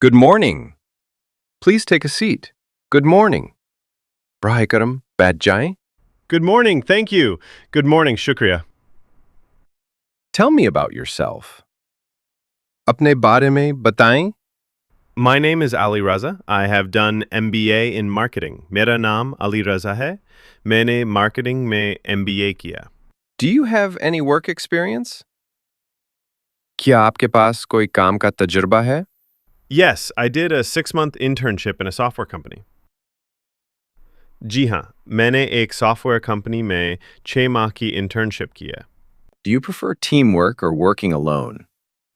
Good morning. Please take a seat. Good morning. Brahe karam, बैठ जाएं. Good morning, thank you. Good morning, shukriya. Tell me about yourself. अपने बारे में बताएं. My name is Ali Raza. I have done MBA in marketing. मेरा नाम Ali Raza है. मैंने marketing में MBA किया. Do you have any work experience? क्या आपके पास कोई काम का तजुर्बा है? Yes, I did a 6-month internship in a software company. जी हाँ, मैंने एक software company में 6 माह की internship किया. Do you prefer teamwork or working alone?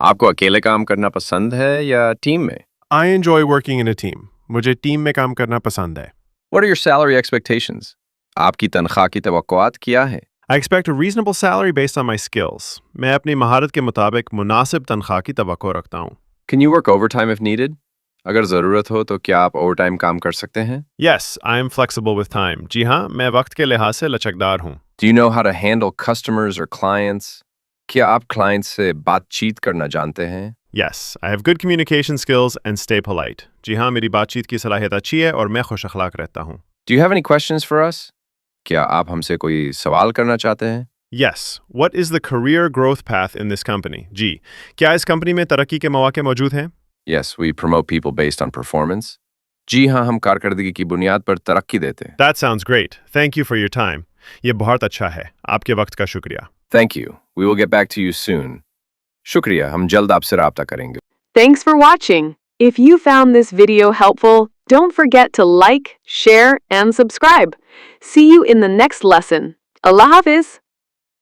आपको अकेले काम करना पसंद है या टीम में? I enjoy working in a team. मुझे टीम में काम करना पसंद है. What are your salary expectations? आपकी तनख्वाह की तवक्कुआत क्या है? I expect a reasonable salary based on my skills. मैं अपनी महारत के मुताबिक मुनासिब तनख्वाह की तवक्को रखता हूँ. Can you work overtime if needed? अगर ज़रूरत हो तो क्या आप ओवरटाइम काम कर सकते हैं? Yes, I am flexible with time. जी हाँ, मैं वक्त के लिहाज से लचकदार हूँ. Do you know how to handle customers or clients? क्या आप clients से बातचीत करना जानते हैं? Yes, I have good communication skills and stay polite. जी हाँ, मेरी बातचीत की सलाहियत अच्छी है और मैं खुश अखलाक रहता हूँ. Do you have any questions for us? क्या आप हमसे कोई सवाल करना चाहते हैं? Yes, what is the career growth path in this company? जी, क्या इस कंपनी में तरक्की के मौके मौजूद हैं? Yes, we promote people based on performance. जी हाँ, हम कारकर्दगी की बुनियाद पर तरक्की देते हैं. That sounds great. Thank you for your time. ये बहुत अच्छा है. आपके वक्त का शुक्रिया. Thank you. We will get back to you soon. शुक्रिया, हम जल्द आपसे राब्ता करेंगे. Thanks for watching. If you found this video helpful, don't forget to like, share, and subscribe. See you in the next lesson. Allah Hafiz.